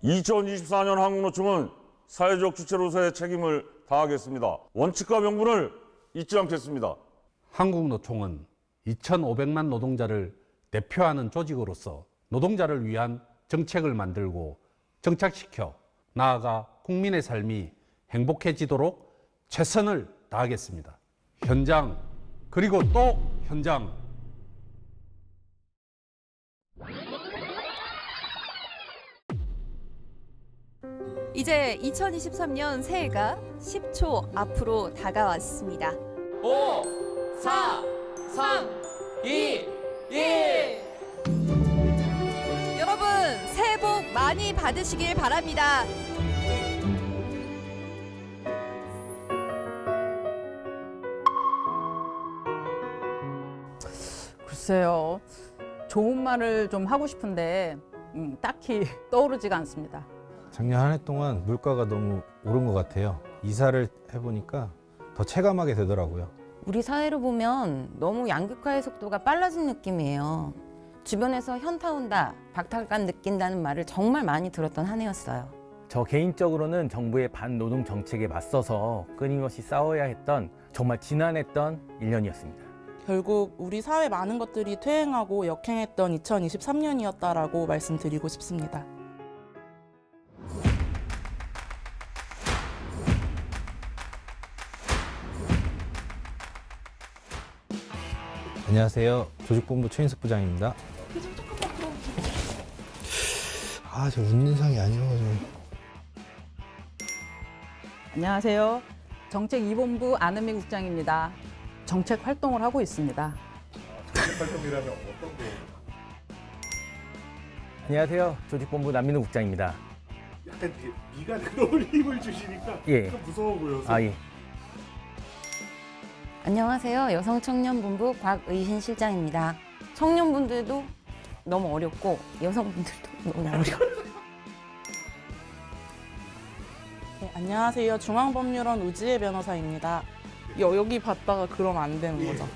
2024년 한국노총은 사회적 주체로서의 책임을 다하겠습니다. 원칙과 명분을 잊지 않겠습니다. 한국노총은 2,500만 노동자를 대표하는 조직으로서 노동자를 위한 정책을 만들고 정착시켜 나아가 국민의 삶이 행복해지도록 최선을 다하겠습니다. 현장, 그리고 또 현장. 이제 2023년 새해가 10초 앞으로 다가왔습니다. 5, 4, 3, 2, 1. 여러분, 새해 복 많이 받으시길 바랍니다. 글쎄요. 좋은 말을 좀 하고 싶은데 딱히 떠오르지가 않습니다. 작년 한 해 동안 물가가 너무 오른 것 같아요. 이사를 해보니까 더 체감하게 되더라고요. 우리 사회로 보면 너무 양극화의 속도가 빨라진 느낌이에요. 주변에서 현타 온다, 박탈감 느낀다는 말을 정말 많이 들었던 한 해였어요. 저 개인적으로는 정부의 반노동 정책에 맞서서 끊임없이 싸워야 했던 정말 지난했던 1년이었습니다. 결국 우리 사회 많은 것들이 퇴행하고 역행했던 2023년이었다라고 말씀드리고 싶습니다. 안녕하세요. 조직본부 최인석 부장입니다. 저 웃는 상이 아니어가지고. 안녕하세요. 정책 2본부 안은미 국장입니다. 정책 활동을 하고 있습니다. 정책 활동이라면 어떤 거? 안녕하세요. 조직본부 남민우 국장입니다. 약간 이렇게 미간으로 힘을 주시니까 예. 좀 무서워 보여서. 예. 안녕하세요. 여성청년본부 곽의신 실장입니다. 청년분들도 너무 어렵고 여성분들도 너무 어려워요. 네, 안녕하세요. 중앙법률원 우지혜 변호사입니다. 여기 봤다가 그러면 안 되는 거죠.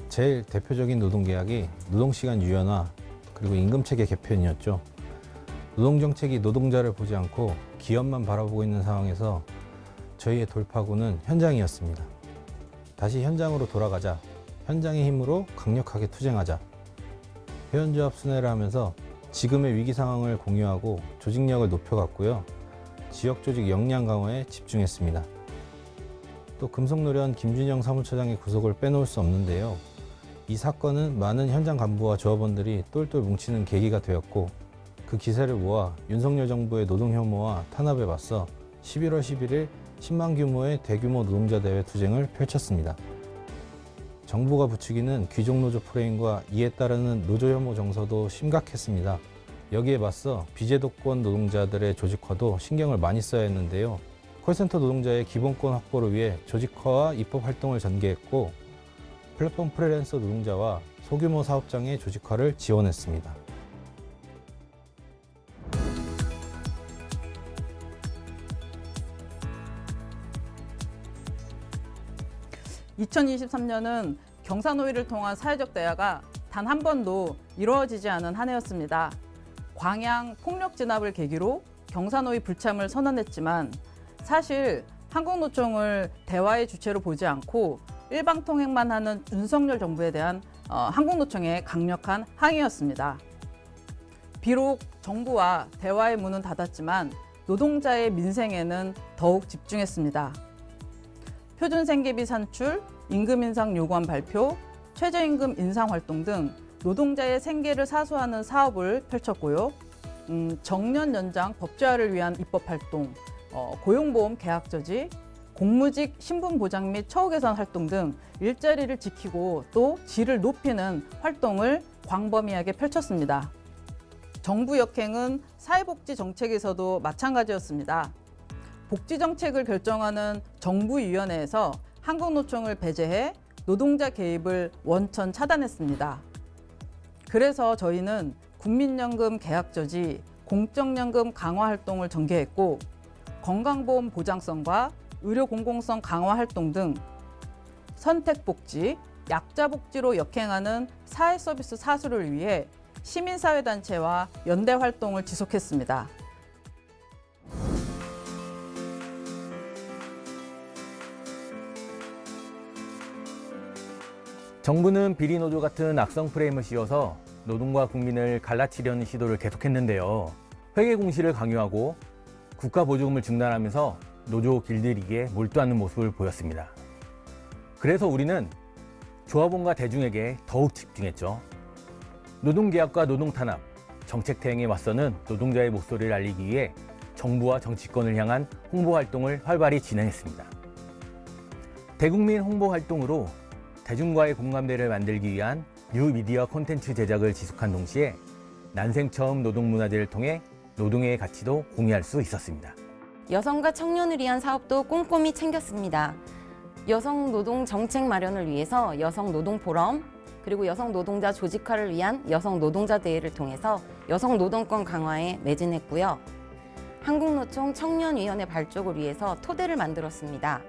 제일 대표적인 노동계약이 노동시간 유연화 그리고 임금체계 개편이었죠. 노동정책이 노동자를 보지 않고 기업만 바라보고 있는 상황에서 저희의 돌파구는 현장이었습니다. 다시 현장으로 돌아가자. 현장의 힘으로 강력하게 투쟁하자. 회원조합 순회를 하면서 지금의 위기 상황을 공유하고 조직력을 높여갔고요. 지역조직 역량 강화에 집중했습니다. 또 금속노련 김준영 사무처장의 구속을 빼놓을 수 없는데요. 이 사건은 많은 현장 간부와 조합원들이 똘똘 뭉치는 계기가 되었고 그 기세를 모아 윤석열 정부의 노동혐오와 탄압에 맞서 11월 11일 10만 규모의 대규모 노동자 대회 투쟁을 펼쳤습니다. 정부가 부추기는 귀족노조 프레임과 이에 따르는 노조혐오 정서도 심각했습니다. 여기에 맞서 비제도권 노동자들의 조직화도 신경을 많이 써야 했는데요. 콜센터 노동자의 기본권 확보를 위해 조직화와 입법 활동을 전개했고 플랫폼 프리랜서 노동자와 소규모 사업장의 조직화를 지원했습니다. (2023년은) 경사노위를 통한 사회적 대화가 단 한 번도 이루어지지 않은 한 해였습니다. 광양 폭력 진압을 계기로 경사노위 불참을 선언했지만 사실 한국노총을 대화의 주체로 보지 않고 일방통행만 하는 윤석열 정부에 대한 한국노총의 강력한 항의였습니다. 비록 정부와 대화의 문은 닫았지만 노동자의 민생에는 더욱 집중했습니다. 표준생계비 산출, 임금 인상 요구안 발표, 최저임금 인상 활동 등 노동자의 생계를 사수하는 사업을 펼쳤고요. 정년 연장 법제화를 위한 입법 활동, 고용보험 계약 저지, 공무직 신분 보장 및 처우 개선 활동 등 일자리를 지키고 또 질을 높이는 활동을 광범위하게 펼쳤습니다. 정부 역행은 사회복지 정책에서도 마찬가지였습니다. 복지 정책을 결정하는 정부위원회에서 한국노총을 배제해 노동자 개입을 원천 차단했습니다. 그래서 저희는 국민연금 계약 저지, 공적연금 강화 활동을 전개했고 건강보험 보장성과 의료 공공성 강화 활동 등 선택복지, 약자복지로 역행하는 사회서비스 사수를 위해 시민사회단체와 연대 활동을 지속했습니다. 정부는 비리노조 같은 악성 프레임을 씌워서 노동과 국민을 갈라치려는 시도를 계속했는데요. 회계 공시를 강요하고 국가 보조금을 중단하면서 노조 길들이기에 몰두하는 모습을 보였습니다. 그래서 우리는 조합원과 대중에게 더욱 집중했죠. 노동계약과 노동탄압, 정책 대행에 맞서는 노동자의 목소리를 알리기 위해 정부와 정치권을 향한 홍보 활동을 활발히 진행했습니다. 대국민 홍보 활동으로 대중과의 공감대를 만들기 위한 뉴미디어 콘텐츠 제작을 지속한 동시에 난생 처음 노동문화제를 통해 노동의 가치도 공유할 수 있었습니다. 여성과 청년을 위한 사업도 꼼꼼히 챙겼습니다. 여성 노동 정책 마련을 위해서 여성 노동 포럼, 그리고 여성 노동자 조직화를 위한 여성 노동자 대회를 통해서 여성 노동권 강화에 매진했고요. 한국노총 청년위원회 발족을 위해서 토대를 만들었습니다.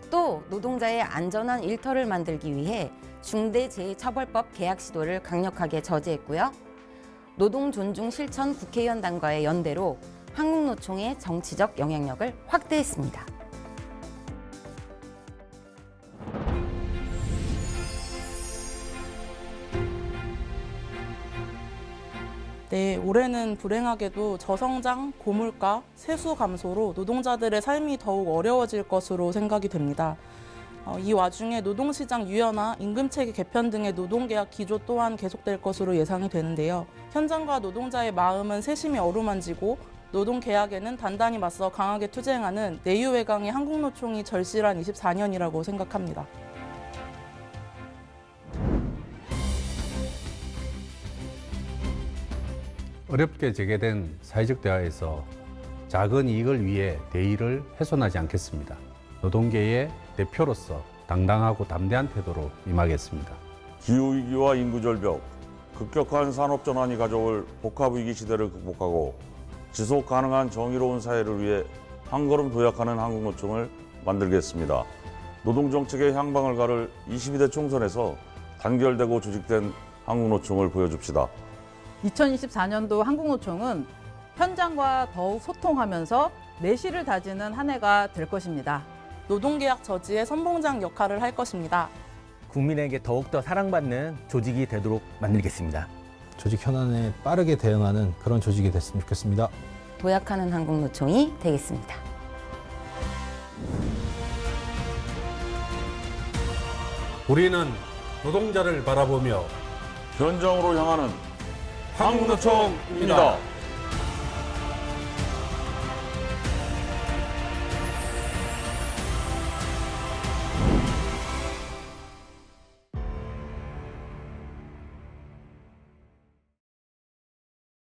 또 노동자의 안전한 일터를 만들기 위해 중대재해처벌법 개약 시도를 강력하게 저지했고요. 노동 존중 실천 국회의원단과의 연대로 한국노총의 정치적 영향력을 확대했습니다. 네, 올해는 불행하게도 저성장, 고물가, 세수 감소로 노동자들의 삶이 더욱 어려워질 것으로 생각이 됩니다. 이 와중에 노동시장 유연화, 임금체계 개편 등의 노동계약 기조 또한 계속될 것으로 예상이 되는데요. 현장과 노동자의 마음은 세심히 어루만지고 노동계약에는 단단히 맞서 강하게 투쟁하는 내유외강의 한국노총이 절실한 24년이라고 생각합니다. 어렵게 재개된 사회적 대화에서 작은 이익을 위해 대의를 훼손하지 않겠습니다. 노동계의 대표로서 당당하고 담대한 태도로 임하겠습니다. 기후위기와 인구절벽, 급격한 산업전환이 가져올 복합위기 시대를 극복하고 지속 가능한 정의로운 사회를 위해 한 걸음 도약하는 한국노총을 만들겠습니다. 노동정책의 향방을 가를 22대 총선에서 단결되고 조직된 한국노총을 보여줍시다. 2024년도 한국노총은 현장과 더욱 소통하면서 내실을 다지는 한 해가 될 것입니다. 노동계약 저지의 선봉장 역할을 할 것입니다. 국민에게 더욱더 사랑받는 조직이 되도록 만들겠습니다. 조직 현안에 빠르게 대응하는 그런 조직이 됐으면 좋겠습니다. 도약하는 한국노총이 되겠습니다. 우리는 노동자를 바라보며 현장으로 향하는 한국노총입니다.